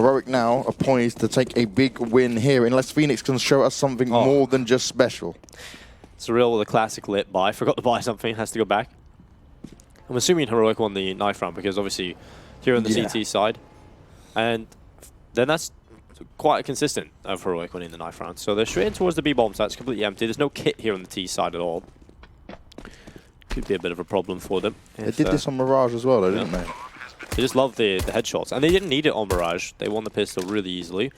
Heroic now are poised to take a big win here, unless Phoenix can show us something more than just special. Surreal with a classic lit buy. Forgot to buy something, has to go back. I'm assuming Heroic won the knife round because obviously here on the CT side. And then that's quite consistent of Heroic winning the knife round. So they're straight in towards the B bomb site. It's completely empty. There's no kit here on the T side at all. Could be a bit of a problem for them. They did this on Mirage as well, though, didn't they? They just love the headshots. And they didn't need it on Mirage. They won the pistol really easily.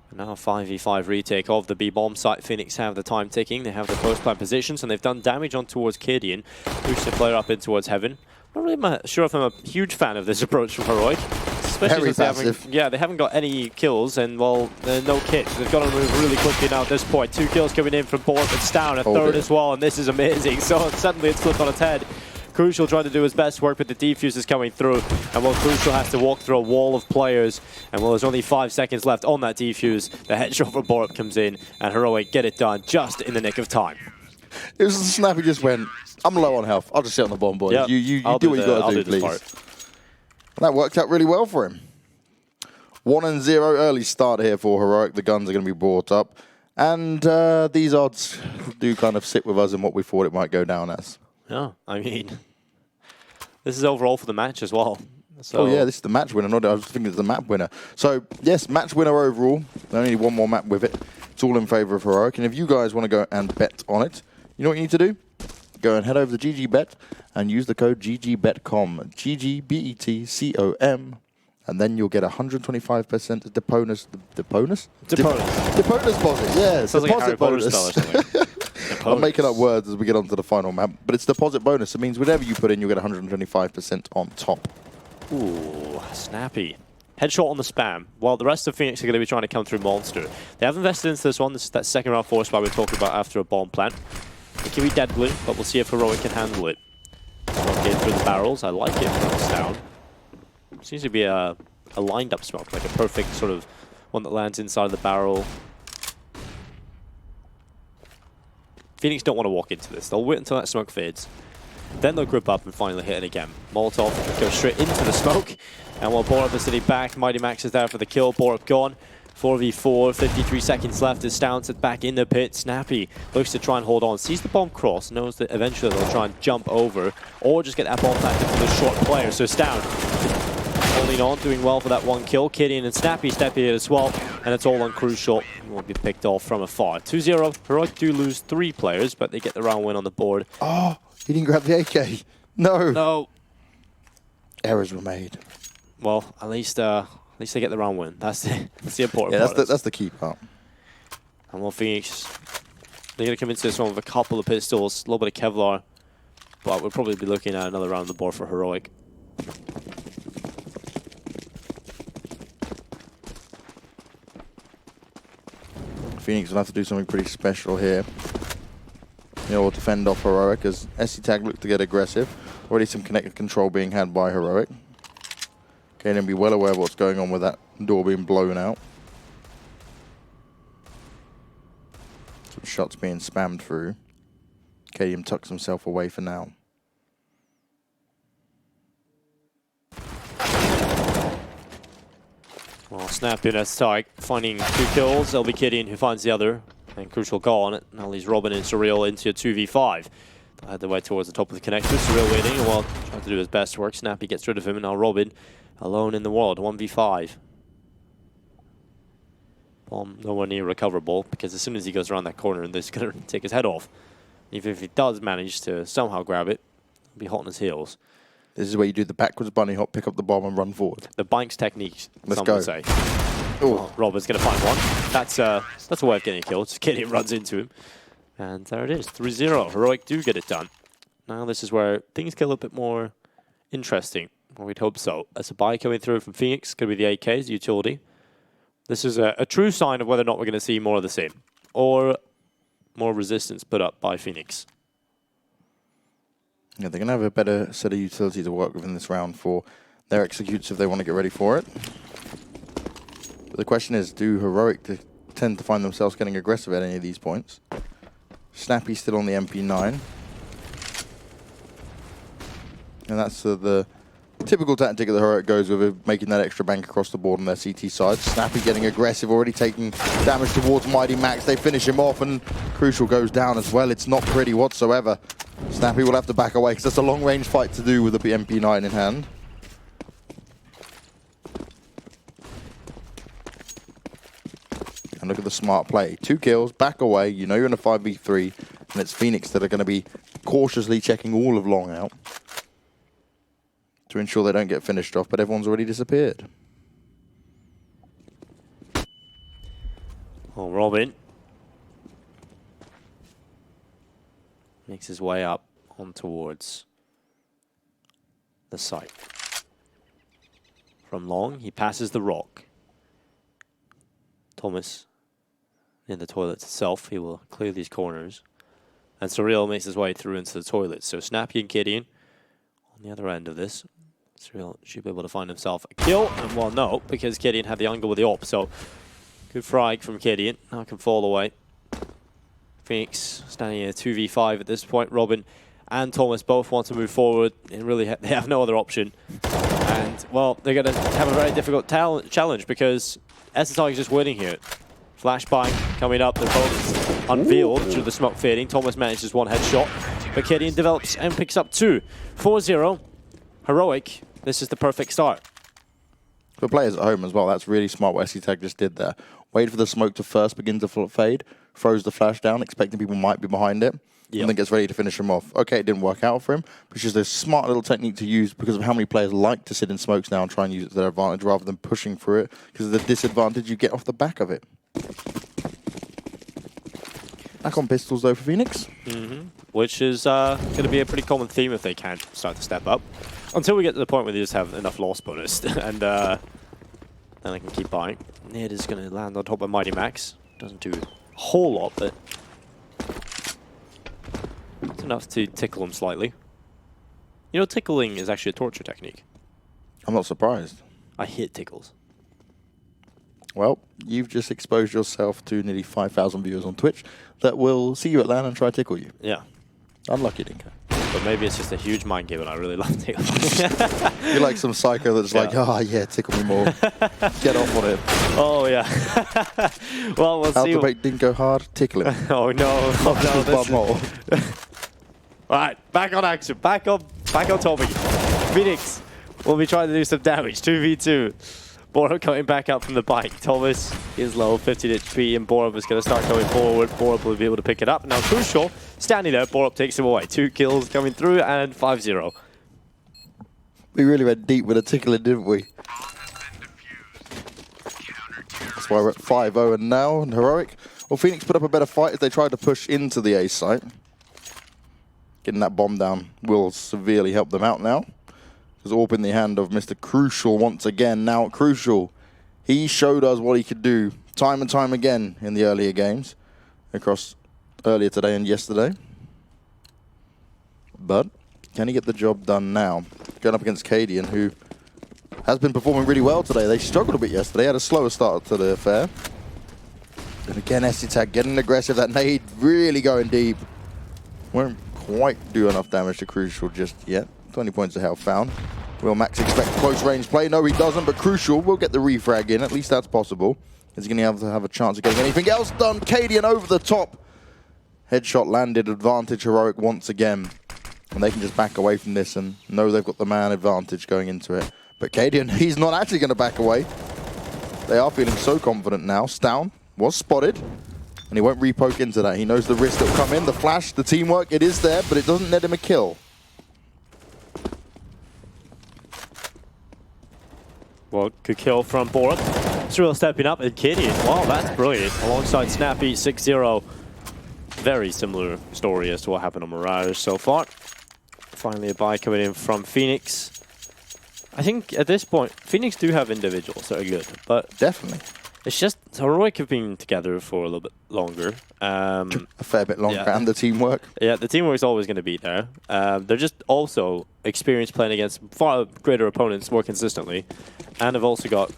And now 5v5 retake of the B bomb site. Phoenix have the time ticking. They have the post plant positions, and they've done damage on towards Cadian. Pushed the player up in towards Heaven. Not really sure if I'm a huge fan of this approach from Heroic. Especially since they haven't got any kills, and well, no kits. They've got to move really quickly now at this point. 2 kills coming in from Board, but down a third as well, and this is amazing. So suddenly it's flipped on its head. Crucial trying to do his best work, but the defuse is coming through, and well, Crucial has to walk through a wall of players, and well, there's only 5 seconds left on that defuse. The headshot for Borup comes in, and Heroic get it done just in the nick of time. It was a snap. He just went, I'm low on health. I'll just sit on the bomb, boys. Yep. You do what you got to do, please. And that worked out really well for him. 1-0 early start here for Heroic. The guns are going to be brought up. And these odds do kind of sit with us in what we thought it might go down as. Yeah, I mean, this is overall for the match as well. So. Oh, yeah, this is the match winner. I was thinking it's the map winner. So, yes, match winner overall. Only one more map with it. It's all in favor of Heroic. And if you guys want to go and bet on it, you know what you need to do? Go and head over to GG.BET and use the code GG.BETCOM. GG.BETCOM. And then you'll get 125% deponus deposit, yeah. Sounds like a Harry Potter spell or something. I'm making up words as we get onto the final map, but it's deposit bonus. It means whatever you put in, you'll get 125% on top. Ooh, snappy. Headshot on the spam. While the rest of Phoenix are going to be trying to come through Monster. They have invested into this one. This is that second round force spy we're talking about after a bomb plant. It can be dead blue, but we'll see if Heroic can handle it. Get through the barrels. I like it when it's down. Seems to be a lined up smoke, like a perfect sort of one that lands inside of the barrel. Phoenix don't want to walk into this. They'll wait until that smoke fades. Then they'll grip up and finally hit it again. Molotov goes straight into the smoke. And while Borup is sitting back, Mighty Max is there for the kill. Borup gone. 4v4, 53 seconds left as Stowns back in the pit. Snappy looks to try and hold on. Sees the bomb cross, knows that eventually they'll try and jump over or just get that bomb back into the short player. So Stown holding on, doing well for that one kill. Cadian and Snappy stepping in as well. And it's all on Crucial. Will be picked off from afar. 2-0. Heroic do lose 3 players, but they get the round win on the board. Oh, he didn't grab the AK. No. No. Errors were made. Well, at least they get the round win. That's the important part. Yeah, that's the key part. And well, Phoenix, they're going to come into this one with a couple of pistols, a little bit of Kevlar, but we'll probably be looking at another round on the board for Heroic. Phoenix will have to do something pretty special here. Or defend off Heroic as SC Tag looked to get aggressive. Already some connected control being had by Heroic. Okay, then be well aware of what's going on with that door being blown out. Some shots being spammed through. Cadian tucks himself away for now. Well, Snappy and Stark finding 2 kills. It'll be Cadian who finds the other. And Crucial gone. Now he's Robin and Surreal into a 2v5. They'll head their way towards the top of the connector. Surreal waiting, while trying to do his best work. Snappy gets rid of him, and now Robin alone in the world. 1v5. Bomb nowhere near recoverable, because as soon as he goes around that corner, they're just going to take his head off. Even if he does manage to somehow grab it, he'll be hot on his heels. This is where you do the backwards bunny hop, pick up the bomb and run forward. The Banks technique, Let's some go. would say. Oh, Robin's going to find one. That's a way of getting a kill. Just Cadian runs into him. And there it is, 3-0. Heroic do get it done. Now this is where things get a little bit more interesting. Well, we'd hope so. As a buy coming through from Phoenix, going to be the AKs, the utility. This is a true sign of whether or not we're going to see more of the same. Or more resistance put up by Phoenix. Yeah, they're going to have a better set of utility to work with in this round for their executes if they want to get ready for it. But the question is, do Heroic tend to find themselves getting aggressive at any of these points? Snappy still on the MP9. And that's the Typical tactic that Heroic goes with, making that extra bank across the board on their CT side. Snappy getting aggressive, already taking damage towards Mighty Max. They finish him off, and Crucial goes down as well. It's not pretty whatsoever. Snappy will have to back away because that's a long-range fight to do with the MP9 in hand. And look at the smart play. 2 kills, back away. You know you're in a 5v3, and it's Phoenix that are going to be cautiously checking all of long out to ensure they don't get finished off, but everyone's already disappeared. Oh, Robin makes his way up on towards the site. From long, he passes the rock. Thomas in the toilet itself, he will clear these corners. And Surreal makes his way through into the toilet. So Snappy and Gideon on the other end of this. Surreal should be able to find himself a kill. And well, no, because Gideon had the angle with the op. So good frag from Gideon. Now can fall away. Phoenix standing in a 2v5 at this point. Robin and Thomas both want to move forward. And really, they have no other option. And, well, they're going to have a very difficult challenge because SSI is just winning here. Flashbang coming up. They're both unveiled through the smoke fading. Thomas manages 1 headshot. But Gideon develops and picks up 2. 4-0. Heroic. This is the perfect start. For players at home as well, that's really smart what SCTag just did there. Waited for the smoke to first begin to fade, throws the flash down, expecting people might be behind it, and then gets ready to finish him off. Okay, it didn't work out for him, but it's just a smart little technique to use because of how many players like to sit in smokes now and try and use it to their advantage rather than pushing through it, because of the disadvantage you get off the back of it. Back on pistols though for Phoenix. Which is going to be a pretty common theme if they can't start to step up. Until we get to the point where they just have enough loss bonus. And then they can keep buying. Nid is going to land on top of Mighty Max. Doesn't do a whole lot, but it's enough to tickle him slightly. You know, tickling is actually a torture technique. I'm not surprised. I hate tickles. Well, you've just exposed yourself to nearly 5,000 viewers on Twitch that will see you at LAN and try to tickle you. Yeah. Unlucky, Dinka. But maybe it's just a huge mind game and I really love tickles. You're like some psycho that's like, oh yeah, tickle me more. Get off on it. Oh yeah. Well, we'll How see. to make Dinko hard? Tickle him. Oh no. Oh, no. Bum Alright, back on action. Back on topic. Phoenix will be trying to do some damage. 2v2. Borup coming back up from the bike. Thomas is low, 15 HP, and Borup is going to start going forward. Borup will be able to pick it up. Now Crucial, standing there, Borup takes him away. 2 kills coming through, and 5-0. We really went deep with a tickling, didn't we? That's why we're at 5-0 and now, and Heroic. Well, Phoenix put up a better fight as they tried to push into the A site. Getting that bomb down will severely help them out now. There's AWP in the hand of Mr. Crucial once again. Now, Crucial, he showed us what he could do time and time again in the earlier games, across earlier today and yesterday. But can he get the job done now? Going up against Cadian, who has been performing really well today. They struggled a bit yesterday, had a slower start to the affair. And again, SCTag getting aggressive. That nade really going deep. Won't quite do enough damage to Crucial just yet. 20 points of health found. Will Max expect close range play? No, he doesn't, but Crucial will get the refrag in. At least that's possible. Is he going to have a chance of getting anything else done? Cadian over the top. Headshot landed. Advantage Heroic once again. And they can just back away from this and know they've got the man advantage going into it. But Cadian, he's not actually going to back away. They are feeling so confident now. Stown was spotted. And he won't repoke into that. He knows the risk that will come in. The flash, the teamwork, it is there, but it doesn't net him a kill. Well, good kill from Borup. Surreal stepping up, and Gideon. Wow, that's brilliant. Alongside Snappy, 6-0. Very similar story as to what happened on Mirage so far. Finally a buy coming in from Phoenix. I think at this point, Phoenix do have individuals that are good, but Definitely. it's just Heroic have been together for a little bit longer. A fair bit longer, yeah. and the teamwork. Yeah, the teamwork is always going to be there. They're just also experienced playing against far greater opponents more consistently, and have also got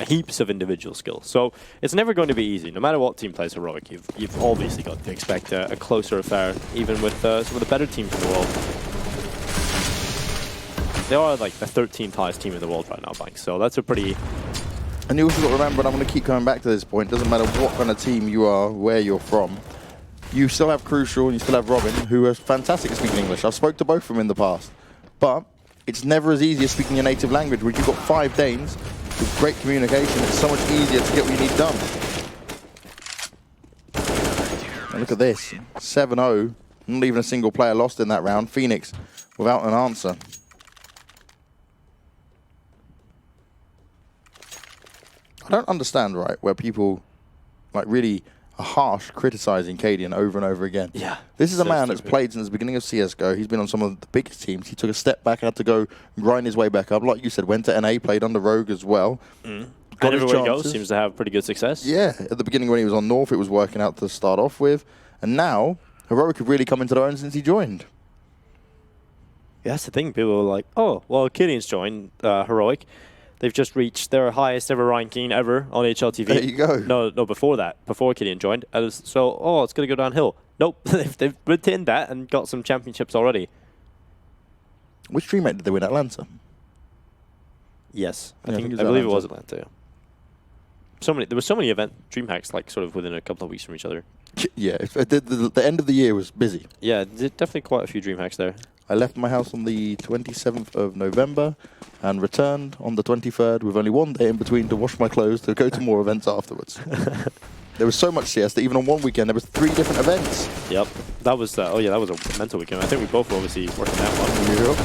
heaps of individual skills. So it's never going to be easy. No matter what team plays Heroic, you've obviously got to expect a closer affair, even with some of the better teams in the world. they are like the 13th highest team in the world right now, Banks. So that's a pretty... And you also got to remember, and I'm going to keep coming back to this point, doesn't matter what kind of team you are, where you're from, you still have Crucial and you still have Robin, who are fantastic at speaking English. I've spoke to both of them in the past. But it's never as easy as speaking your native language. When you've got 5 Danes with great communication, it's so much easier to get what you need done. And look at this, 7-0, not even a single player lost in that round. Phoenix without an answer. I don't understand, right, where people like really are harsh criticizing Cadian over and over again. Yeah. This is a man that's played since the beginning of CSGO. He's been on some of the biggest teams. He took a step back, had to go grind his way back up. Like you said, went to NA, played under Rogue as well. And everywhere he goes seems to have pretty good success. Yeah, at the beginning when he was on North, it was working out to start off with. And now, Heroic have really come into their own since he joined. Yeah, that's the thing. People are like, oh, well, Cadian's joined Heroic. They've just reached their highest ever ranking ever on HLTV. There you go. No, before that, before Cadian joined. So, oh, it's going to go downhill. Nope, they've retained that and got some championships already. Which DreamHack did they win? Atlanta? Yes, I think believe it was Atlanta. Yeah. There were so many event DreamHacks like sort of within a couple of weeks from each other. Yeah, the end of the year was busy. Yeah, definitely quite a few DreamHacks there. I left my house on the 27th of November and returned on the 23rd with only 1 day in between to wash my clothes to go to more events afterwards. There was so much CS that even on one weekend there was 3 different events. Yep, that was that was a mental weekend. I think we both were obviously working that one. Yep.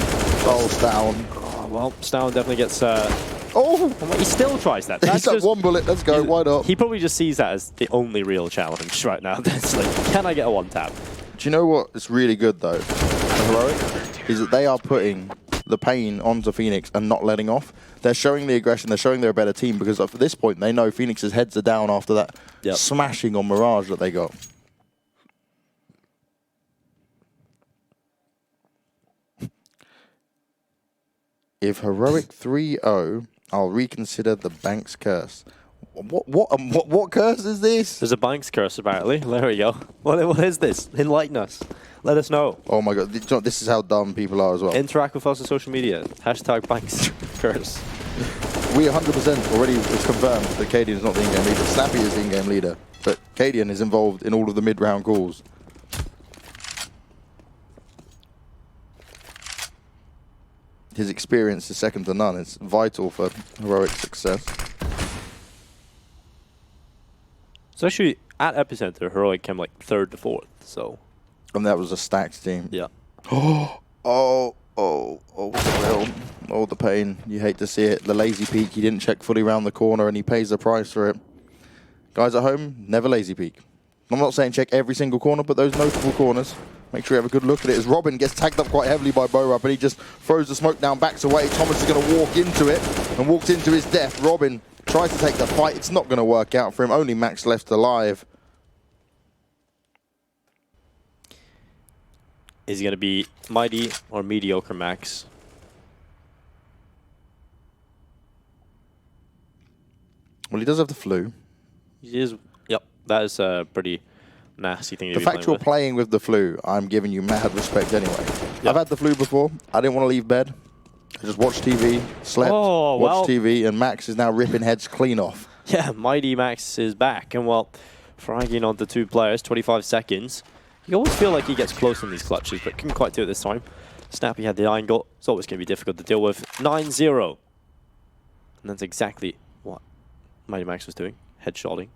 Oh, down. Oh, well, Stown definitely gets. Oh, he still tries that. He's like 1 bullet. Let's go. Why not? He probably just sees that as the only real challenge right now. It's like, can I get a 1-tap? Do you know what is really good though? Heroic is that they are putting the pain onto Phoenix and not letting off. They're showing the aggression. They're showing they're a better team because at this point they know Phoenix's heads are down after that smashing on Mirage that they got. If Heroic 3-0, I'll reconsider the Banks curse. What curse is this? There's a Banks curse apparently. There we go. What is this? Enlighten us. Let us know. Oh my god, this is how dumb people are as well. Interact with us on social media. Hashtag Banks curse. We 100% already was confirmed that Cadian is not the in-game leader. Snappy is the in-game leader, but Cadian is involved in all of the mid-round calls. His experience is second to none. It's vital for Heroic success. So actually, at Epicenter, Heroic came like 3rd to 4th, so... And that was a stacked team. Yeah. Oh, the pain. You hate to see it. The lazy peek. He didn't check fully around the corner and he pays the price for it. Guys at home, never lazy peek. I'm not saying check every single corner, but those notable corners, make sure you have a good look at it. As Robin gets tagged up quite heavily by Bo-Rub, but he just throws the smoke down, backs away. Thomas is going to walk into it and walks into his death. Robin tries to take the fight. It's not going to work out for him. Only Max left alive. Is he going to be mighty or mediocre Max? Well, he does have the flu. He is. Yep, that is a pretty nasty thing to the be fact playing you're with. playing with the flu, I'm giving you mad respect anyway. Yep. I've had the flu before. I didn't want to leave bed. I just watched TV, slept, watched TV, and Max is now ripping heads clean off. Yeah, mighty Max is back, and well, fragging onto 2 players, 25 seconds. You always feel like he gets close in these clutches, but couldn't quite do it this time. Snappy had the angle. It's always going to be difficult to deal with. 9-0. And that's exactly what Mighty Max was doing. Headshotting.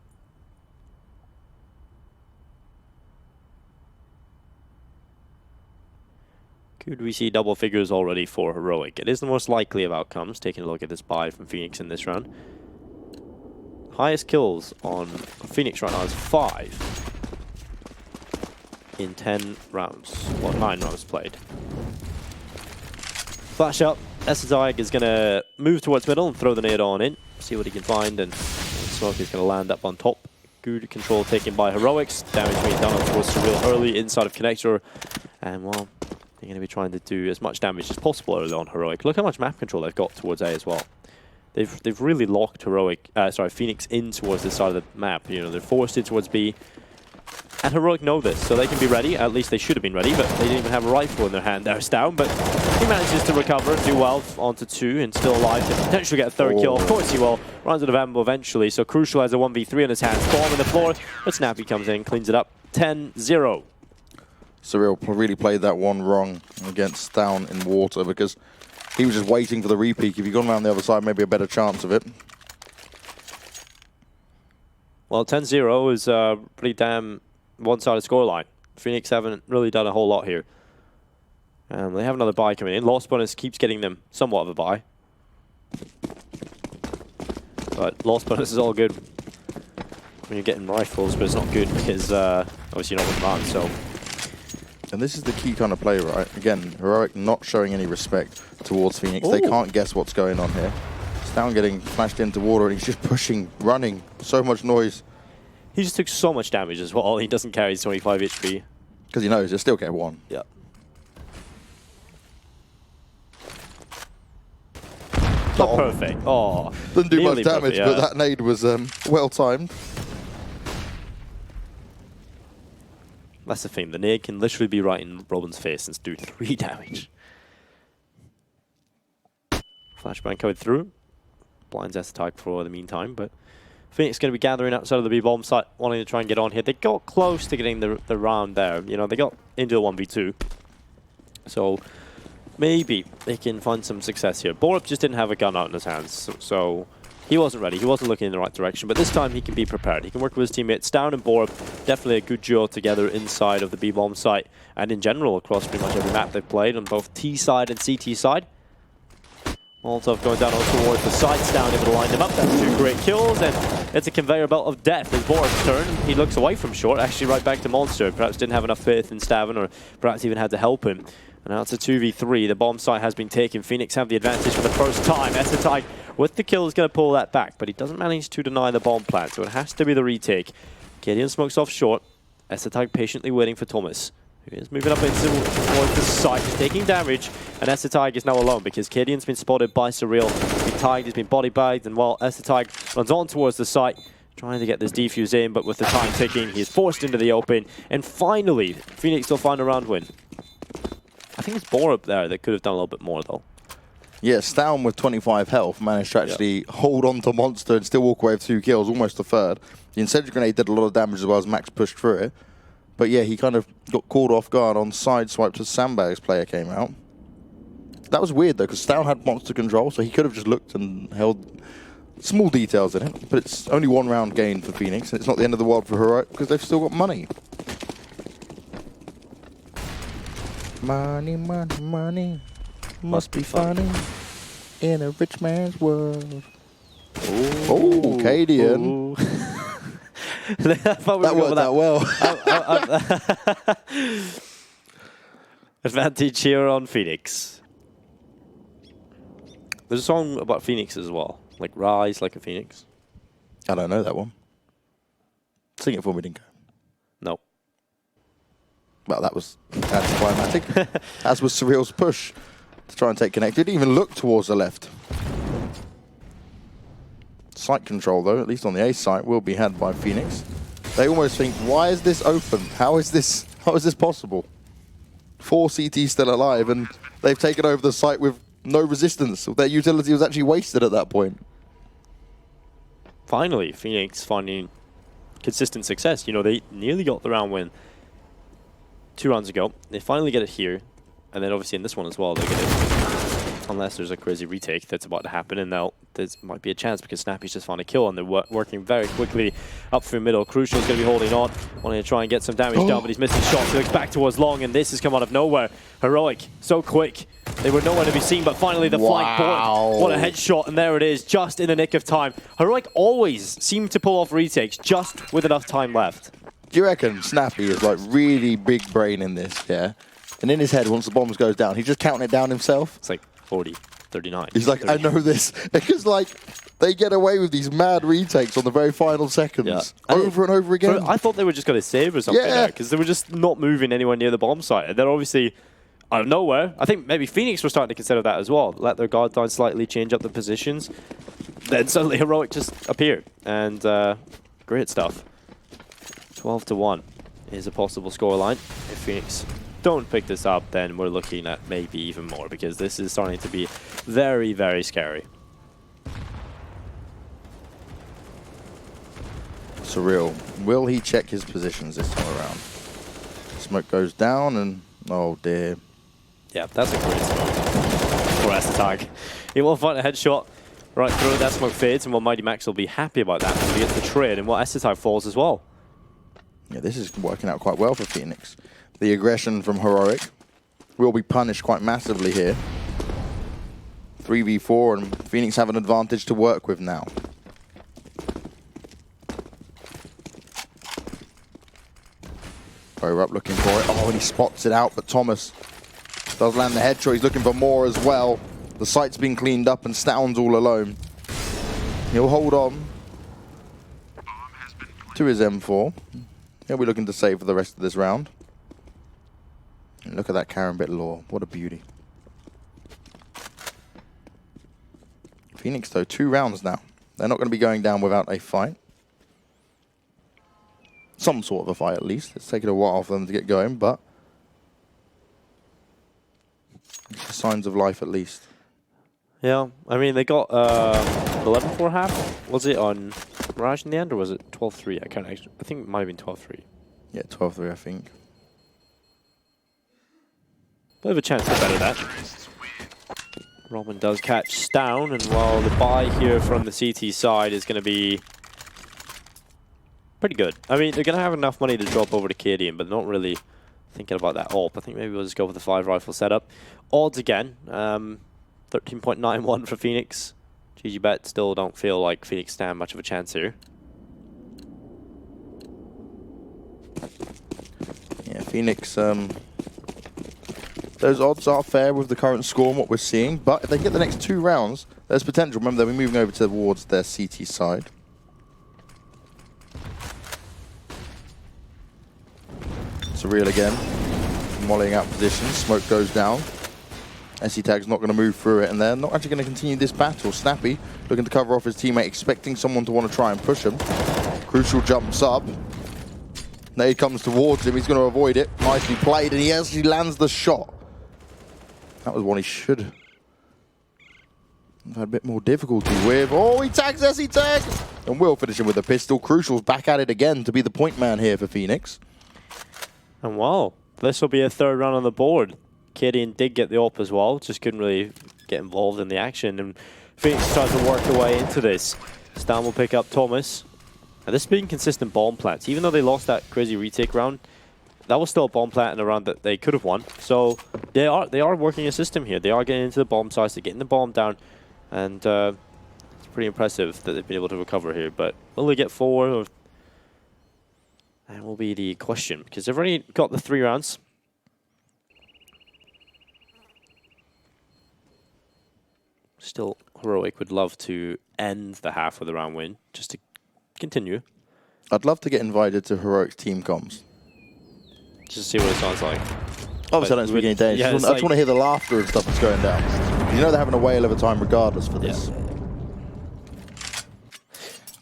Could we see double figures already for Heroic? It is the most likely of outcomes, taking a look at this buy from Phoenix in this round. Highest kills on Phoenix right now is 5. In 10 rounds. Well, 9 rounds played. Flash up. SSI is going to move towards middle and throw the nade on in. See what he can find, and Smoke is going to land up on top. Good control taken by Heroics. Damage being done towards Surreal early inside of Connector. And, well, they're going to be trying to do as much damage as possible early on Heroic. Look how much map control they've got towards A as well. They've really locked Phoenix in towards this side of the map. You know, they're forced in towards B. And Heroic know this, so they can be ready. At least they should have been ready, but they didn't even have a rifle in their hand. There's down, but He manages to recover and do well onto 2 and still alive to potentially get a third kill. Of course he will. Runs out of ammo eventually, so Crucial has a 1v3 on his hands. Bomb on the floor, but Snappy comes in, cleans it up. 10-0. Surreal really played that one wrong against Down in Water because he was just waiting for the repeak. If he'd gone around the other side, maybe a better chance of it. Well, 10-0 is a pretty damn one-sided scoreline. Phoenix haven't really done a whole lot here. They have another buy coming in. Lost bonus keeps getting them somewhat of a buy. But lost bonus is all good when you're getting rifles, but it's not good because obviously you're not with rounds, so. And this is the key kind of play, right? Again, Heroic not showing any respect towards Phoenix. Ooh. They can't guess what's going on here. Down getting flashed into water, and he's just pushing, running. So much noise. He just took so much damage as well. He doesn't carry his 25 HP. Because he knows he'll still get one. Yeah. Not perfect. Oh. Didn't do much damage, but that nade was well timed. That's the thing. The nade can literally be right in Robin's face and do 3 damage. Flashbang coming through. Blinds S-Tag for the meantime, but Phoenix going to be gathering outside of the B-bomb site, wanting to try and get on here. They got close to getting the round there. You know, they got into a 1v2. So maybe they can find some success here. Borup just didn't have a gun out in his hands, so he wasn't ready. He wasn't looking in the right direction, but this time he can be prepared. He can work with his teammates. Down and Borup, definitely a good duo together inside of the B-bomb site, and in general across pretty much every map they've played on both T side and CT side. Molotov going down towards the sides, Down able to line them up. That's 2 great kills, and it's a conveyor belt of death. As Borup's turn, he looks away from short, actually right back to Monster. Perhaps didn't have enough faith in Stavin, or perhaps even had to help him. And now it's a 2v3. The bomb site has been taken. Phoenix have the advantage for the first time. Esatag with the kill is going to pull that back, but he doesn't manage to deny the bomb plant, so it has to be the retake. Gideon smokes off short. Esatag patiently waiting for Thomas, who is moving up into towards the site, taking damage, and Esatag is now alone because Gideon's been spotted by Surreal. He's been tagged, he's been body bagged, and while Esatag runs on towards the site, trying to get this defuse in, but with the time ticking, he is forced into the open, and finally, Phoenix will find a round win. I think it's Borup there that could have done a little bit more, though. Yes, Down with 25 health managed to actually hold on to Monster and still walk away with 2 kills, almost a third. The incendiary grenade did a lot of damage as well as Max pushed through it. But yeah, he kind of got caught off guard on sideswiped as Sandbag's player came out. That was weird though, because Down had monster control, so he could have just looked and held small details in it. But it's only 1 round gain for Phoenix, and it's not the end of the world for Heroic because they've still got money. Money, money, money. Must be funny in a rich man's world. Oh, Cadian. That worked out well. Advantage here on Phoenix. There's a song about Phoenix as well, like Rise Like a Phoenix. I don't know that one. Sing it for me, Dinko. No. Well, that's climatic. As was Surreal's push to try and take connect. Didn't even look towards the left. Site control, though, at least on the A site, will be had by Phoenix. They almost think, why is this open? How is this possible? 4 CTs still alive, and they've taken over the site with no resistance. Their utility was actually wasted at that point. Finally, Phoenix finding consistent success. You know, they nearly got the round win 2 rounds ago. They finally get it here, and then obviously in this one as well, they get it. Unless there's a crazy retake that's about to happen, and now there might be a chance because Snappy's just found a kill, and they're working very quickly up through middle. Crucial's going to be holding on, wanting to try and get some damage down, but he's missing shots. He looks back towards Long, and this has come out of nowhere. Heroic, so quick. They were nowhere to be seen, but finally the flank board. What a headshot, and there it is, just in the nick of time. Heroic always seem to pull off retakes just with enough time left. Do you reckon Snappy is like really big brain in this, yeah? And in his head, once the bombs goes down, he's just counting it down himself? It's like 40, 39. He's like, 30. I know this. Because like, they get away with these mad retakes on the very final seconds. Over and over again. I thought they were just going to save or something there, because they were just not moving anywhere near the bomb site. And then obviously, out of nowhere, I think maybe Phoenix were starting to consider that as well. Let their guard down slightly, change up the positions. Then suddenly Heroic just appeared. And great stuff. 12-1 is a possible scoreline if Phoenix don't pick this up, then we're looking at maybe even more, because this is starting to be very, very scary. Surreal. Will he check his positions this time around? Smoke goes down and... oh dear. Yeah, that's a great smoke for Attack. He will find a headshot right through. That smoke fades, and Mighty Max will be happy about that because he gets the trade, and Attack falls as well. Yeah, this is working out quite well for Phoenix. The aggression from Heroic will be punished quite massively here. 3v4, and Phoenix have an advantage to work with now. Over up looking for it. Oh, and he spots it out, but Thomas does land the headshot. He's looking for more as well. The site's been cleaned up and Stound's all alone. He'll hold on to his M4. He'll be looking to save for the rest of this round. And look at that Karambit lore. What a beauty. Phoenix, though, 2 rounds now. They're not going to be going down without a fight. Some sort of a fight, at least. It's taken a while for them to get going, but signs of life, at least. Yeah, I mean, they got 11-4 half. Was it on Mirage in the end, or was it 12-3? I can't actually. I think it might have been 12-3. Yeah, 12-3, I think. Bit of a chance to better that. Robin does catch down, and while the buy here from the CT side is going to be pretty good. I mean, they're going to have enough money to drop over to Cadian, but they're not really thinking about that AWP. I think maybe we'll just go with the 5 rifle setup. Odds again, 13.91 for Phoenix. GG.BET still don't feel like Phoenix stand much of a chance here. Yeah, Phoenix, those odds are fair with the current score and what we're seeing, but if they get the next 2 rounds, there's potential. Remember, they'll be moving over towards their CT side. Surreal again, mollying out position, smoke goes down. SE Tag's not going to move through it, and they're not actually going to continue this battle. Snappy looking to cover off his teammate, expecting someone to want to try and push him. Crucial jumps up. Nade comes towards him, he's going to avoid it. Nicely played, and he actually lands the shot. That was one he should have had a bit more difficulty with. Oh, he tags SE Tag! And will finish him with a pistol. Crucial's back at it again to be the point man here for Phoenix. And wow, this will be a 3rd round on the board. Cadian did get the AWP as well, just couldn't really get involved in the action. And Phoenix tries to work their way into this. Stan will pick up Thomas. And this has been consistent bomb plants. Even though they lost that crazy retake round, that was still a bomb plant in a round that they could have won. So they are working a system here. They are getting into the bomb sites, they're getting the bomb down. And it's pretty impressive that they've been able to recover here. But will they get 4? Or that will be the question, because they've already got the 3 rounds. Still, Heroic would love to end the half with a round win, just to continue. I'd love to get invited to Heroic's team comms. Just to see what it sounds like. Obviously, I don't speak any Danish. Yeah, I just want to hear the laughter and stuff that's going down. You know they're having a whale of a time regardless for this. Yeah.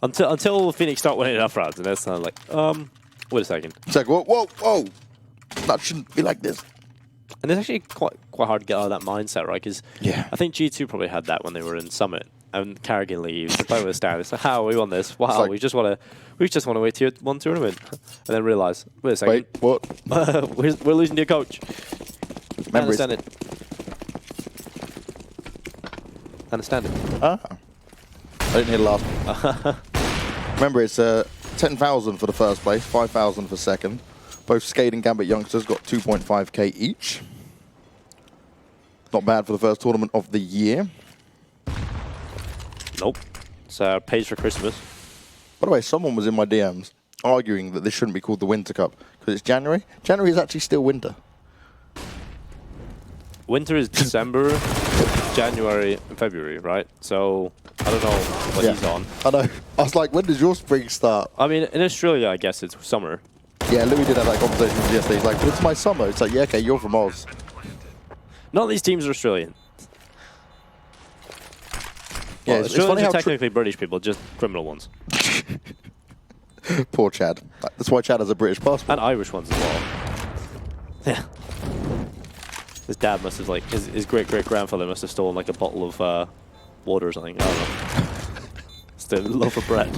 Until Phoenix start winning enough rounds, and that's kind of like, wait a second. It's like, whoa, whoa, whoa. That shouldn't be like this. And it's actually quite hard to get out of that mindset, right? Because yeah. I think G2 probably had that when they were in Summit. And Carrigan leaves, they play with a stand. It's like, how we won this? Wow, like, we just want to wait to one tournament, and then realize, wait a second, wait, what? we're losing to your coach. Understand it. Understand it. Ah, I didn't hear the last one. Remember, it's 10,000 for the first place, 5,000 for second. Both Skade and Gambit youngsters got 2.5k each. Not bad for the first tournament of the year. Nope. It's pays for Christmas. By the way, someone was in my DMs arguing that this shouldn't be called the Winter Cup because it's January. January is actually still winter. Winter is December, January, and February, right? So I don't know what he's on. I know. I was like, when does your spring start? I mean, in Australia, I guess it's summer. Yeah, Louis did have that conversation with me yesterday. He's like, but it's my summer. It's like, yeah, okay, you're from Oz. None of these teams are Australian. Yeah, well, it's funny how technically British people, just criminal ones. Poor Chad. That's why Chad has a British passport. And Irish ones as well. Yeah. His dad must have, like, his great-great-grandfather must have stolen, like, a bottle of water or something. I don't know. It's the loaf of bread.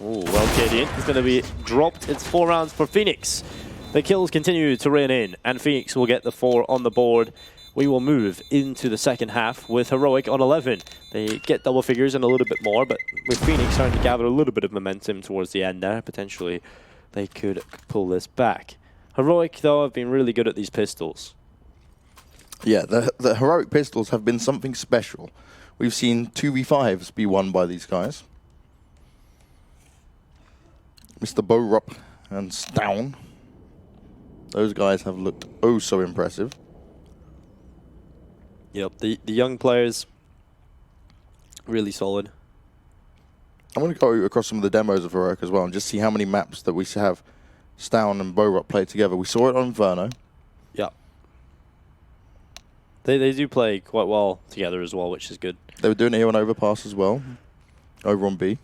Ooh, well, Cadian is going to be dropped. It's 4 rounds for Phoenix. The kills continue to rain in, and Phoenix will get the 4 on the board. We will move into the second half with Heroic on 11. They get double figures and a little bit more, but with Phoenix starting to gather a little bit of momentum towards the end there, potentially they could pull this back. Heroic, though, have been really good at these pistols. Yeah, the Heroic pistols have been something special. We've seen 2v5s be won by these guys. Mr. Borup and Stown. Those guys have looked oh so impressive. Yep, the young players, really solid. I'm going to go across some of the demos of Heroic as well and just see how many maps that we have Stown and Borup play together. We saw it on Inferno. Yeah. They do play quite well together as well, which is good. They were doing it here on Overpass as well, over on B.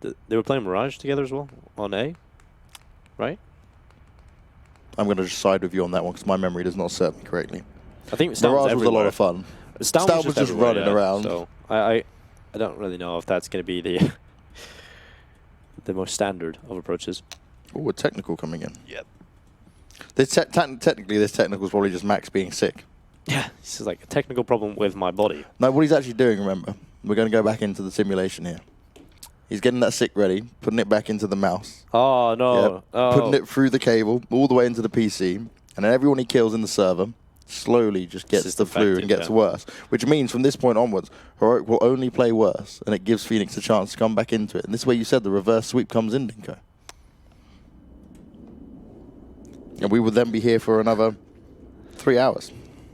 They were playing Mirage together as well on A, right? I'm going to just side with you on that one because my memory does not serve me correctly. I think Mirage was a lot of fun. Stown was just running around. So I don't really know if that's going to be the the most standard of approaches. Oh, a technical coming in. Yep. Technically, this technical is probably just Max being sick. Yeah, this is like a technical problem with my body. No, what he's actually doing, remember, we're going to go back into the simulation here. He's getting that stick ready, putting it back into the mouse. Oh, no. Yep. Oh. Putting it through the cable, all the way into the PC. And then everyone he kills in the server slowly just gets the flu and gets worse. Which means from this point onwards, Heroic will only play worse. And it gives Phoenix a chance to come back into it. And this is where you said the reverse sweep comes in, Dinko. And we would then be here for another 3 hours.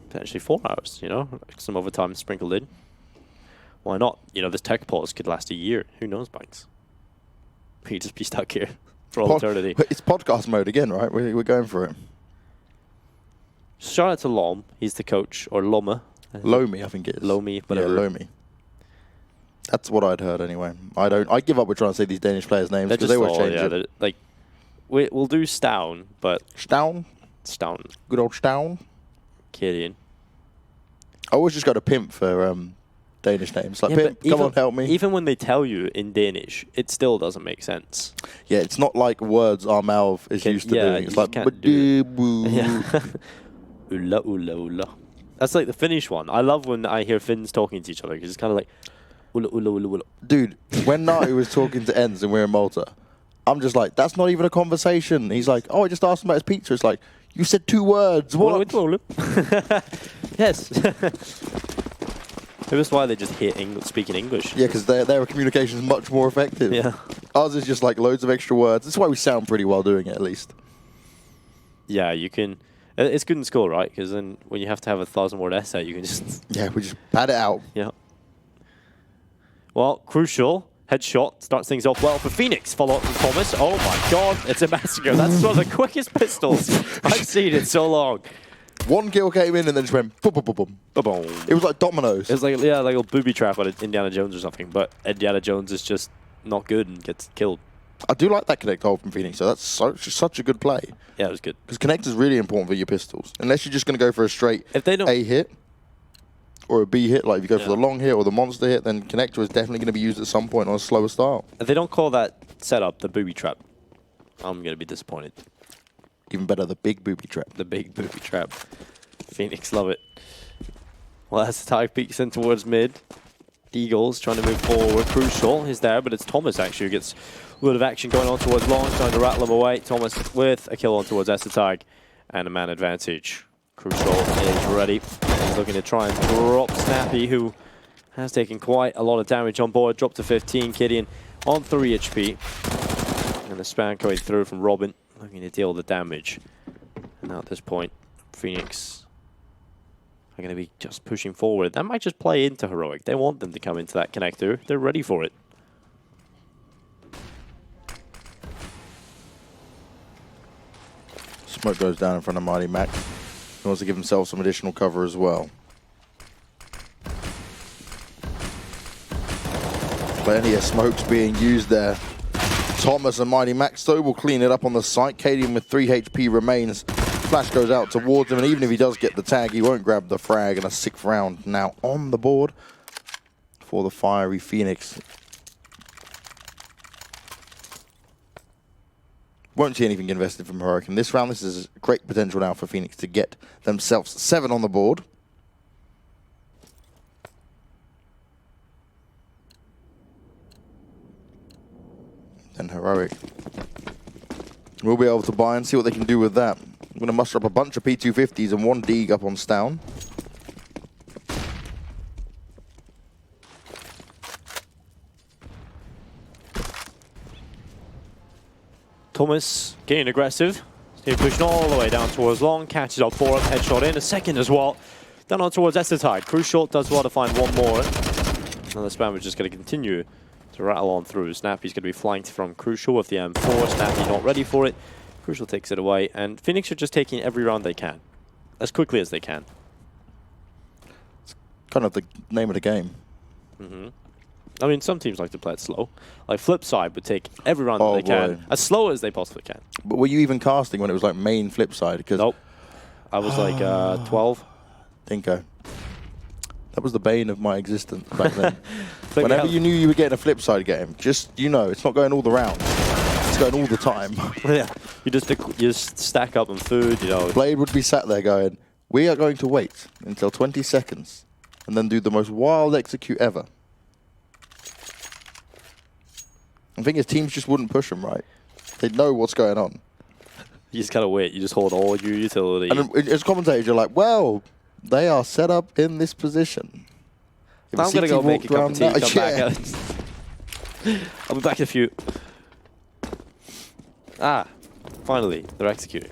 Potentially 4 hours, you know? Some overtime sprinkled in. Why not? You know, this tech pause could last a year. Who knows, Banks? We could just be stuck here for all eternity. It's podcast mode again, right? We're going for it. Shout out to Lom. He's the coach. Or Loma. Lomi, I think it is. Lomi, whatever. Yeah, Lomi. That's what I'd heard anyway. I give up with trying to say these Danish players' names because they always change it. Like, we'll do Stown, but... Stown? Stown. Good old Stown. Killian. I always just go to pimp for Danish names. Like, pimp, come on, help me. Even when they tell you in Danish, it still doesn't make sense. Yeah, it's not like words our mouth is used to doing. It's like... Yeah. Ulla, ulla, ulla. That's like the Finnish one. I love when I hear Finns talking to each other because it's kind of like... Ulla, ulla, ulla, ulla. Dude, when Nati was talking to Enz and we're in Malta, I'm just like, that's not even a conversation. He's like, oh, I just asked him about his pizza. It's like, you said 2 words. What? Yes. Maybe that's why they just hate speaking English. Yeah, because their communication is much more effective. Yeah. Ours is just like loads of extra words. That's why we sound pretty well doing it, at least. Yeah, you can... It's good in school, right? Because then when you have to have a 1,000-word essay, you can just... Yeah, we just pad it out. Yeah. Well, crucial. Headshot starts things off well for Phoenix. Follow up from Thomas. Oh my god, it's a massacre. That's one of the quickest pistols I've seen in so long. 1 kill came in and then just went boom, boom, boom, boom. Ba-boom. It was like dominoes. It was like, yeah, like a booby trap on Indiana Jones or something, but Indiana Jones is just not good and gets killed. I do like that connect hold from Phoenix, so that's such a good play. Yeah, it was good. Because connect is really important for your pistols. Unless you're just going to go for a straight if they don't A hit or a B hit, like if you go for the long hit or the monster hit, then connector is definitely going to be used at some point on a slower style. If they don't call that setup the booby trap, I'm going to be disappointed. Even better, the big booby trap. The big booby trap. Phoenix love it. Well, as the tag peeks in towards mid, Eagles trying to move forward. Crucial is there, but it's Thomas actually who gets a lot of action going on towards Long, trying to rattle him away. Thomas with a kill on towards Estetag and a man advantage. Crucial is ready. He's looking to try and drop Snappy, who has taken quite a lot of damage on board. Dropped to 15. Gideon on 3 HP. And the spam going through from Robin, looking to deal the damage. And now at this point, Phoenix are going to be just pushing forward. That might just play into Heroic. They want them to come into that connector. They're ready for it. Smoke goes down in front of Mighty Mac. He wants to give himself some additional cover as well. Plenty of smokes being used there. Thomas and Mighty Max, though, will clean it up on the site. Cadian with 3 HP remains. Flash goes out towards him, and even if he does get the tag, he won't grab the frag. And a 6th round now on the board for the fiery Phoenix. Won't see anything invested from Heroic in this round. This is great potential now for Phoenix to get themselves 7 on the board. And Heroic will be able to buy and see what they can do with that. I'm going to muster up a bunch of P250s and 1 Deeg up on Stown. Thomas getting aggressive. He's pushing all the way down towards long. Catches up for him. Headshot in. A second as well. Down on towards Estetide. Crucial does well to find 1 more. And the spam is just going to continue to rattle on through. Snappy's going to be flanked from Crucial with the M4. Snappy not ready for it. Crucial takes it away, and Phoenix are just taking every round they can, as quickly as they can. It's kind of the name of the game. I mean, some teams like to play it slow. Like Flipside would take every round that they can, as slow as they possibly can. But were you even casting when it was like main Flipside? Because nope. I was like 12. Dinko. That was the bane of my existence back then. Whenever you knew you were getting a Flipside game, just, it's not going all the rounds. It's going all the time. Yeah, you just stack up on food, Blade would be sat there going, we are going to wait until 20 seconds and then do the most wild execute ever. The thing is, teams just wouldn't push them, right? They'd know what's going on. You just gotta wait. You just hold all your utility. And as commentators, you're like, well, they are set up in this position. If I'm gonna go make a cup of tea, come back out. I'll be back in a few. Finally, they're executing.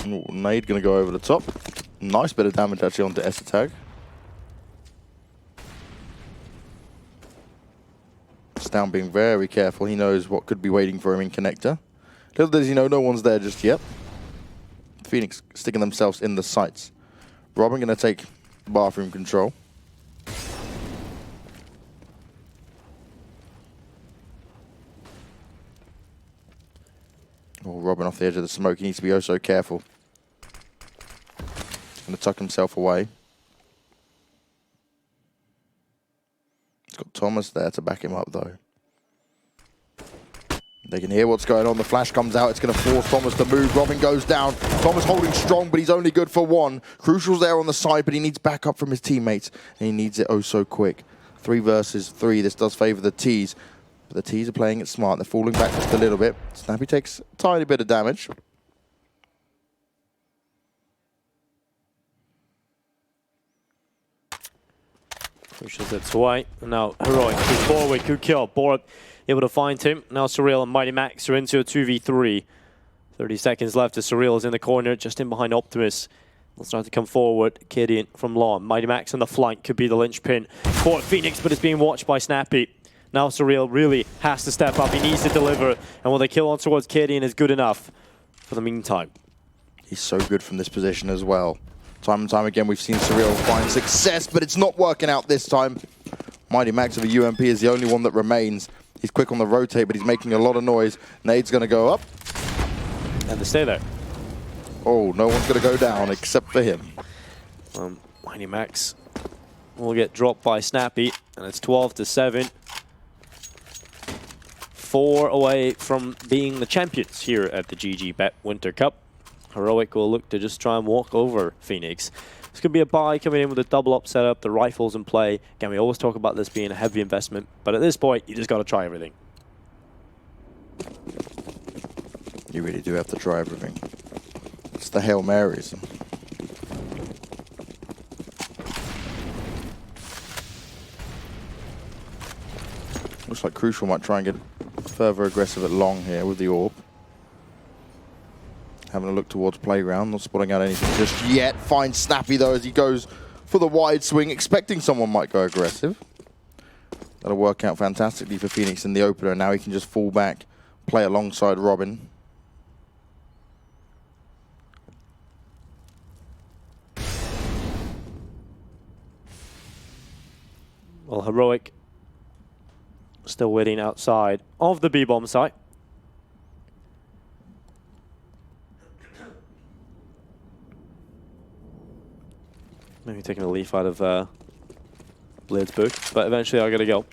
Ooh, nade going to go over the top. Nice bit of damage actually onto Estetag. Stown being very careful. He knows what could be waiting for him in connector. Little does he know, no one's there just yet. Phoenix sticking themselves in the sights. Robin going to take bathroom control. Oh, Robin off the edge of the smoke. He needs to be oh so careful. Going to tuck himself away. He's got Thomas there to back him up, though. They can hear what's going on. The flash comes out. It's going to force Thomas to move. Robin goes down. Thomas holding strong, but he's only good for 1. Crucial's there on the side, but he needs backup from his teammates, and he needs it oh so quick. 3 versus 3. This does favor the T's. The T's are playing it smart. They're falling back just a little bit. Snappy takes a tiny bit of damage. Pushes it away. Now Heroic moves forward. Good kill. Borup able to find him. Now Surreal and Mighty Max are into a 2v3. 30 seconds left as Surreal is in the corner, just in behind Optimus. They'll start to come forward. Kid from Lawn. Mighty Max on the flank could be the linchpin for Phoenix, but it's being watched by Snappy. Now Surreal really has to step up. He needs to deliver. And will the kill on towards Kadian is good enough for the meantime. He's so good from this position as well. Time and time again, we've seen Surreal find success, but it's not working out this time. Mighty Max of a UMP is the only one that remains. He's quick on the rotate, but he's making a lot of noise. Nade's going to go up. And they stay there. Oh, no one's going to go down except for him. Mighty Max will get dropped by Snappy, and it's 12-7. 4 away from being the champions here at the GG.BET Winter Cup. Heroic will look to just try and walk over Phoenix. This could be a buy coming in with a double up setup, the rifles in play. Again, we always talk about this being a heavy investment, but at this point, you just got to try everything. You really do have to try everything. It's the Hail Marys. Looks like Crucial might try and get further aggressive at long here with the orb. Having a look towards playground, not spotting out anything just yet. Finds Snappy though as he goes for the wide swing, expecting someone might go aggressive. That'll work out fantastically for Phoenix in the opener. Now he can just fall back, play alongside Robin. Well, Heroic still waiting outside of the B-bomb site. Maybe taking a leaf out of Blade's book, but eventually I'm going to go.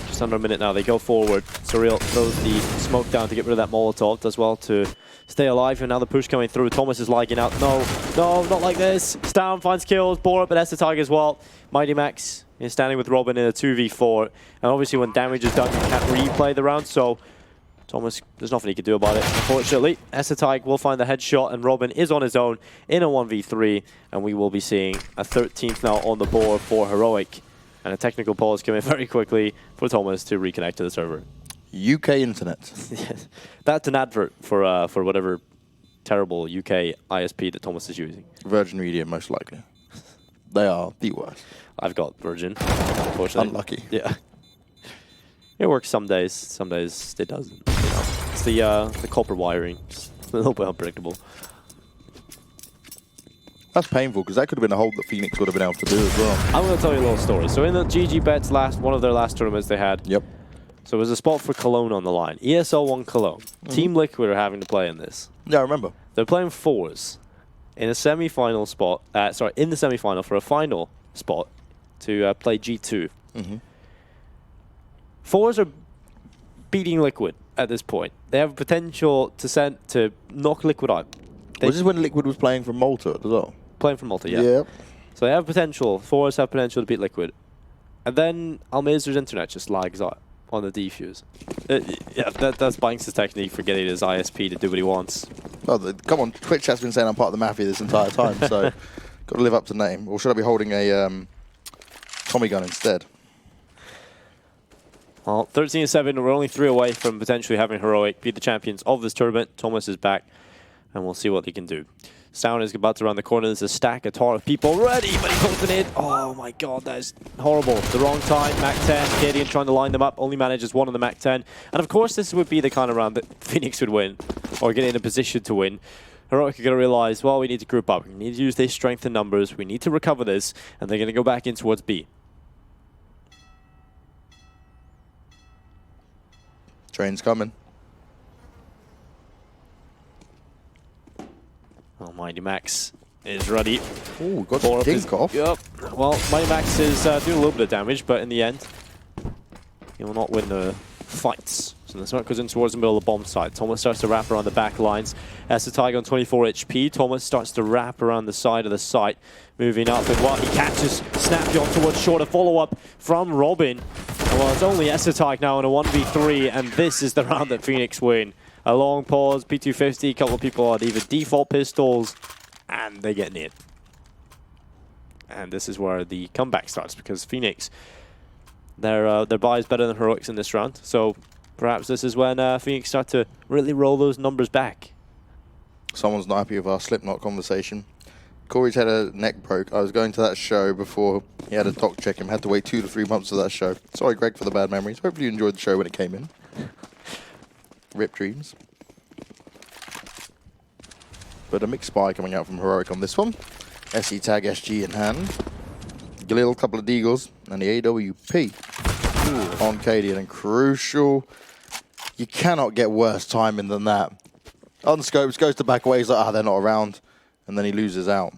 Just under a minute now, they go forward. Surreal throws the smoke down to get rid of that Molotov, does well to stay alive, and now the push coming through. Thomas is lagging out. No, not like this. Down, finds kills, Borup and Estetag as well. Mighty Max is standing with Robin in a 2v4, and obviously when damage is done, you can't replay the round, so Thomas, there's nothing he can do about it, unfortunately. Estetag will find the headshot, and Robin is on his own in a 1v3, and we will be seeing a 13th now on the board for Heroic. And a technical pause coming very quickly for Thomas to reconnect to the server. UK internet. Yes. That's an advert for whatever terrible UK ISP that Thomas is using. Virgin Media, most likely. They are the worst. I've got Virgin, unfortunately. Unlucky. Yeah. It works some days it doesn't. You know. It's the copper wiring. Just a little bit unpredictable. That's painful, because that could have been a hold that Phoenix would have been able to do as well. I'm going to tell you a little story. So in the GG.BET's one of their last tournaments they had. Yep. So it was a spot for Cologne on the line. ESL won Cologne. Team Liquid are having to play in this. Yeah, I remember. They're playing fours in a semi-final spot. In the semi-final for a final spot to play G2. Fours are beating Liquid at this point. They have potential to knock Liquid out. Was this when Liquid was playing from Malta as well? Playing from Malta, yeah. Yep. So they have potential. Fours have potential to beat Liquid. And then Almazer's internet just lags out on the defuse. Yeah, that's Banks' technique for getting his ISP to do what he wants. Well, come on, Twitch has been saying I'm part of the Mafia this entire time, so got to live up to name. Or should I be holding a Tommy gun instead? Well, 13-7, we're only 3 away from potentially having Heroic be the champions of this tournament. Thomas is back, and we'll see what he can do. Sound is about to round the corner. There's a stack, a ton of people ready, but he pulls it in. Oh my god, that is horrible. The wrong time, MAC-10, Cadian trying to line them up, only manages one on the MAC-10. And of course, this would be the kind of round that Phoenix would win, or get in a position to win. Heroic are going to realize, well, we need to group up. We need to use this strength in numbers. We need to recover this, and they're going to go back in towards B. Train's coming. Well, Mighty Max is ready. Oh, got the dink off. Yep. Well, Mighty Max is doing a little bit of damage, but in the end, he will not win the fights. So the smoke goes in towards the middle of the bomb site. Thomas starts to wrap around the back lines. Estetag on 24 HP. Thomas starts to wrap around the side of the site, moving up. And while he catches Snapshot towards short, a follow-up from Robin. Well, it's only Estetag now in a 1v3, and this is the round that Phoenix win. A long pause, P250, a couple of people on even default pistols, and they get near. And this is where the comeback starts, because Phoenix, their buy is better than Heroics in this round. So perhaps this is when Phoenix start to really roll those numbers back. Someone's not happy with our Slipknot conversation. Corey's had a neck broke. I was going to that show before he had a doc check him. Had to wait 2 to 3 months for that show. Sorry, Greg, for the bad memories. Hopefully you enjoyed the show when it came in. Rip dreams. But a mixed spy coming out from Heroic on this one. SE tag SG in hand. Galil, couple of deagles, and the AWP on Cadian. And crucial. You cannot get worse timing than that. On scopes, goes to back away. He's like, they're not around. And then he loses out.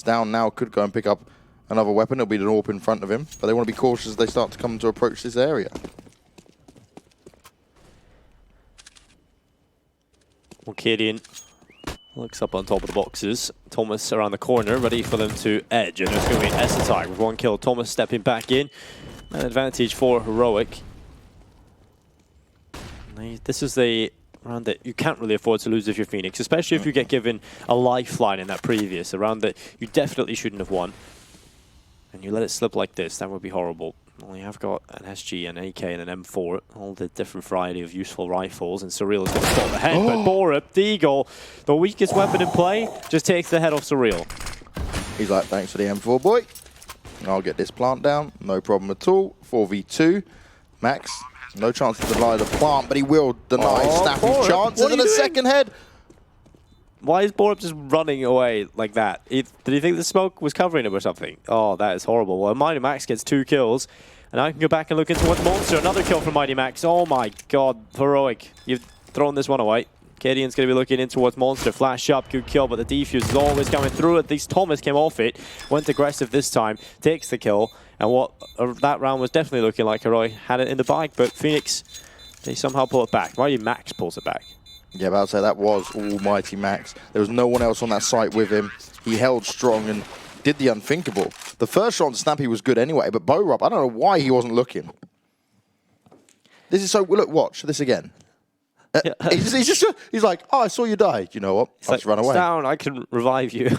Down now could go and pick up another weapon. It'll be the AWP in front of him. But they want to be cautious as they start to come to approach this area. Well, Cadian looks up on top of the boxes. Thomas around the corner, ready for them to edge. And it's going to be an Estetag with 1 kill. Thomas stepping back in. An advantage for Heroic. This is the round that you can't really afford to lose if you're Phoenix, especially if you get given a lifeline in that previous. A round that you definitely shouldn't have won. And you let it slip like this, that would be horrible. Well, you have got an SG, an AK, and an M4, all the different variety of useful rifles, and Surreal is going to spot the head, but Borup, Deagle, the weakest weapon in play, just takes the head off Surreal. He's like, thanks for the M4, boy. I'll get this plant down, no problem at all. 4v2. Max, no chance to deny the plant, but he will deny Snappy's chances in a second head. Why is Borup just running away like that? Did he think the smoke was covering him or something? Oh, that is horrible. Well, Mighty Max gets 2 kills. And I can go back and look into what Monster. Another kill from Mighty Max. Oh my god, Heroic. You've thrown this one away. Cadian's going to be looking in towards Monster. Flash up, good kill, but the defuse is always coming through. At least Thomas came off it. Went aggressive this time. Takes the kill. And what that round was definitely looking like Heroic had it in the bag. But Phoenix, they somehow pull it back. Mighty Max pulls it back. Yeah, about to say that was almighty Max. There was no one else on that site with him. He held strong and did the unthinkable. The first shot on Snappy was good anyway, but Bo-Rob, I don't know why he wasn't looking. This is so... Look, watch this again. He's like, oh, I saw you die. Do you know what? I'll just run away. Down, I can revive you.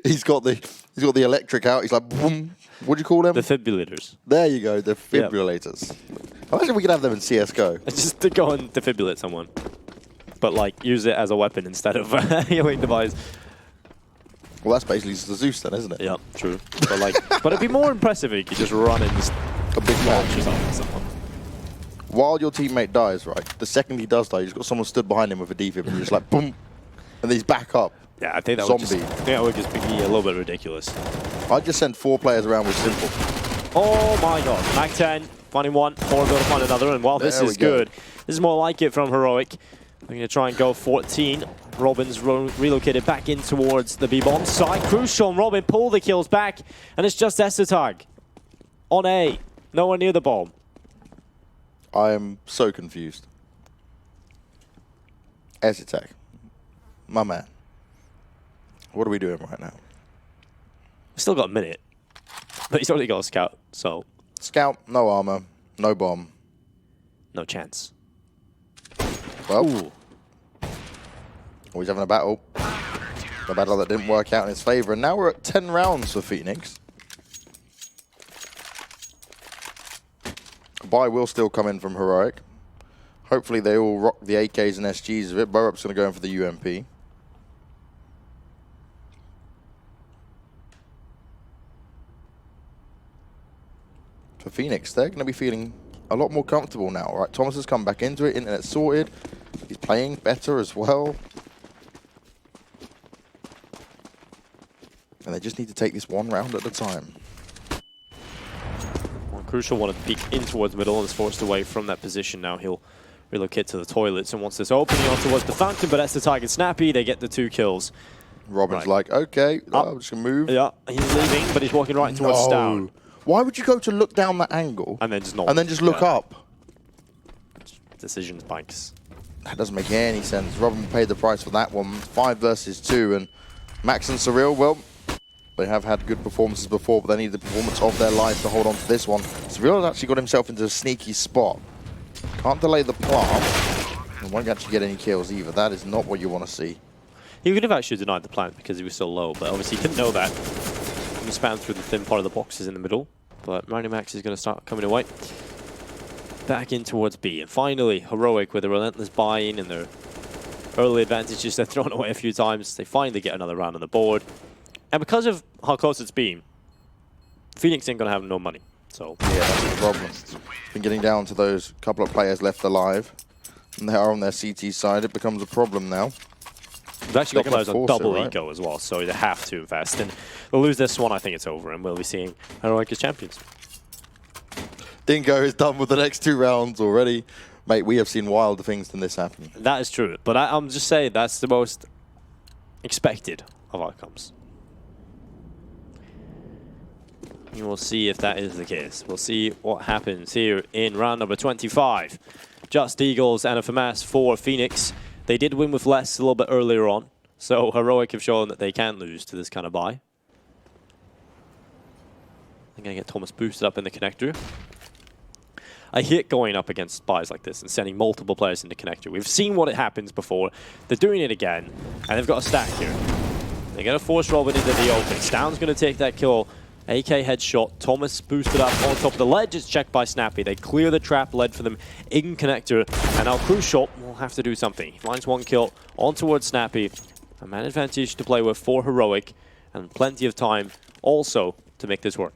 he's got the electric out. He's like, boom. What do you call them? Defibrillators. There you go, defibrillators. Yep. Imagine we could have them in CSGO. Just to go and defibrillate someone. But, like, use it as a weapon instead of a healing device. Well, that's basically the Zeus then, isn't it? Yeah, true. But, like, but it'd be more impressive if you could just run and just a big launch or something. Someone. While your teammate dies, right, the second he does die, you've got someone stood behind him with a defib and you're just like, boom, and then he's back up. Yeah, I think that would just be a little bit ridiculous. I'd just send 4 players around with Simple. Oh my god. Mac 10, finding one, Horrible to find another, and while this is good, this is more like it from Heroic. They're going to try and go 14. Robin's relocated back in towards the B-bomb side. Crucial, and Robin pull the kills back, and it's just Estetag on A. Nowhere near the bomb. I am so confused. Estetag, my man. What are we doing right now? We've still got a minute, but he's already got a scout, so... Scout, no armor, no bomb. No chance. Well, he's having a battle. A battle that didn't work out in his favor. And now we're at 10 rounds for Phoenix. A buy will still come in from Heroic. Hopefully they all rock the AKs and SGs of it. Burup's going to go in for the UMP. For Phoenix, they're going to be feeling a lot more comfortable now, right? Thomas has come back into it, internet sorted. He's playing better as well. And they just need to take this one round at a time. Well, Crucial wanted to peek in towards middle and is forced away from that position now. He'll relocate to the toilets and wants this opening on towards the fountain, but that's the target Snappy. They get the 2 kills. Robin's like, okay, I'm just going to move. Yeah, he's leaving, but he's walking right towards Stown. Why would you go to look down that angle and then just not? And then just look up? Decision spikes. That doesn't make any sense. Robin paid the price for that one. 5 versus 2, and Max and Surreal, well, they have had good performances before, but they need the performance of their life to hold on to this one. Surreal has actually got himself into a sneaky spot. Can't delay the plant, and won't actually get any kills either. That is not what you want to see. He could have actually denied the plant because he was so low, but obviously he didn't know that. He spammed through the thin part of the boxes in the middle, but Mighty Max is going to start coming away. Back in towards B, and finally, Heroic with a relentless buy-in and their early advantages they're thrown away a few times. They finally get another round on the board. And because of how close it's been, Phoenix ain't going to have no money. So yeah, that's the problem. It's been getting down to those couple of players left alive, and they are on their CT side. It becomes a problem now. They've actually got players on double eco as well, so they have to invest. And they'll lose this one, I think it's over, and we'll be seeing Heroic as champions. Dingo is done with the next 2 rounds already. Mate, we have seen wilder things than this happen. That is true, but I'm just saying that's the most expected of outcomes. And we'll see if that is the case. We'll see what happens here in round number 25. Just Eagles and a FAMAS for Phoenix. They did win with less a little bit earlier on, so Heroic have shown that they can lose to this kind of buy. I'm going to get Thomas boosted up in the connector. I hate going up against buys like this and sending multiple players into connector. We've seen what it happens before. They're doing it again, and they've got a stack here. They're going to force Robin into the open. Stown's going to take that kill. AK headshot. Thomas boosted up on top of the ledge. It's checked by Snappy. They clear the trap led for them in connector. And now Crucial will have to do something. He finds 1 kill on towards Snappy. A man advantage to play with for Heroic. And plenty of time also to make this work.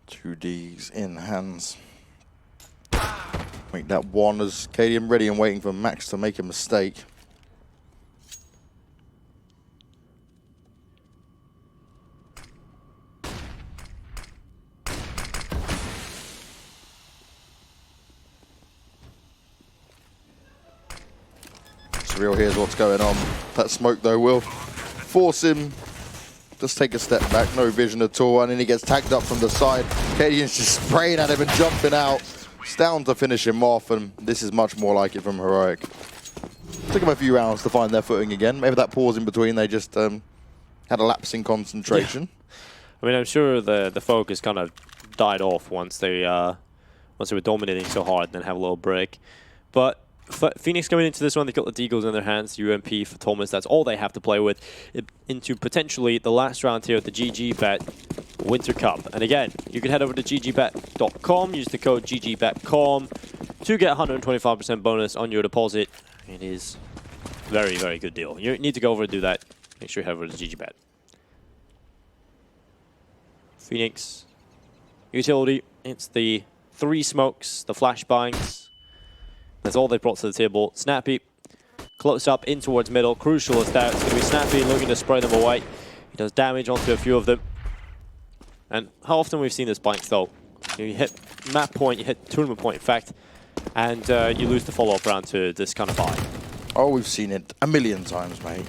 Two Ds in hands. Make that one as KDM ready and waiting for Max to make a mistake. Surreal here's what's going on. That smoke though will force him. Just take a step back, no vision at all, and then he gets tagged up from the side. Cadian's just spraying at him and jumping out. It's down to finish him off, and this is much more like it from Heroic. Took them a few rounds to find their footing again. Maybe that pause in between, they just had a lapse in concentration. Yeah. I mean, I'm sure the focus kind of died off once they were dominating so hard and then have a little break. But Phoenix coming into this one, they got the Deagles in their hands, UMP for Thomas, that's all they have to play with into potentially the last round here at the GG.BET Winter Cup. And again, you can head over to GG.BET.com, use the code GG.BET.com to get 125% bonus on your deposit. It is a very, very good deal. You need to go over and do that. Make sure you head over to GG.BET. Phoenix utility, it's the 3 smokes, the flashbangs. That's all they brought to the table. Snappy, close up in towards middle. Crucial as that. It's going to be Snappy looking to spray them away. He does damage onto a few of them. And how often we've seen this blanks though? You hit map point, you hit tournament point in fact, and you lose the follow-up round to this kind of buy. Oh, we've seen it a million times, mate.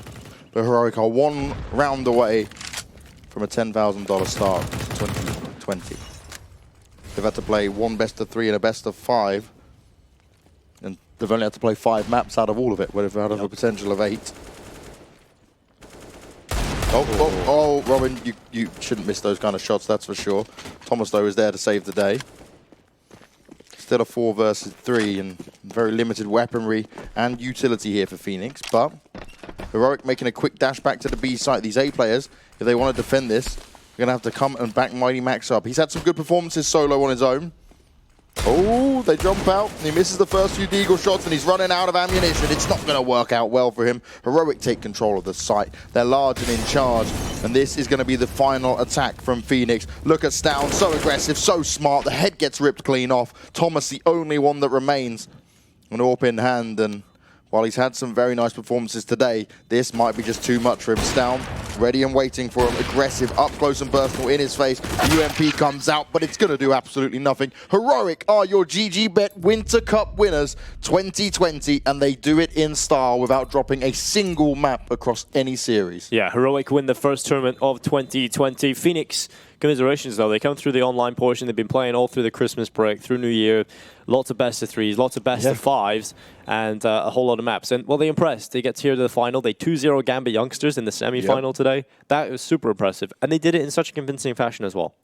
The Heroic are 1 round away from a $10,000 start to 2020. They've had to play 1 best-of-3 and a best-of-5. And they've only had to play 5 maps out of all of it, out of a potential of 8. Oh, Robin, you shouldn't miss those kind of shots, that's for sure. Thomas, though, is there to save the day. Still a 4 versus 3 and very limited weaponry and utility here for Phoenix. But Heroic making a quick dash back to the B site. These A players, if they want to defend this, they're going to have to come and back Mighty Max up. He's had some good performances solo on his own. Oh, they jump out. He misses the first few Deagle shots and he's running out of ammunition. It's not going to work out well for him. Heroic take control of the site. They're large and in charge. And this is going to be the final attack from Phoenix. Look at Stown, so aggressive, so smart. The head gets ripped clean off. Thomas, the only one that remains. An AWP in hand, and while he's had some very nice performances today, this might be just too much for him. Stown, ready and waiting for him. Aggressive, up close and personal in his face. UMP comes out, but it's going to do absolutely nothing. Heroic are your GG.BET Winter Cup winners 2020, and they do it in style without dropping a single map across any series. Yeah, Heroic win the first tournament of 2020. Phoenix, commiserations though. They come through the online portion. They've been playing all through the Christmas break, through New Year. Lots of best-of-3s, lots of best-of-5s, and a whole lot of maps. And, well, they impressed. They get here to the final. They 2-0 Gambit Youngsters in the semi-final today. That was super impressive. And they did it in such a convincing fashion as well.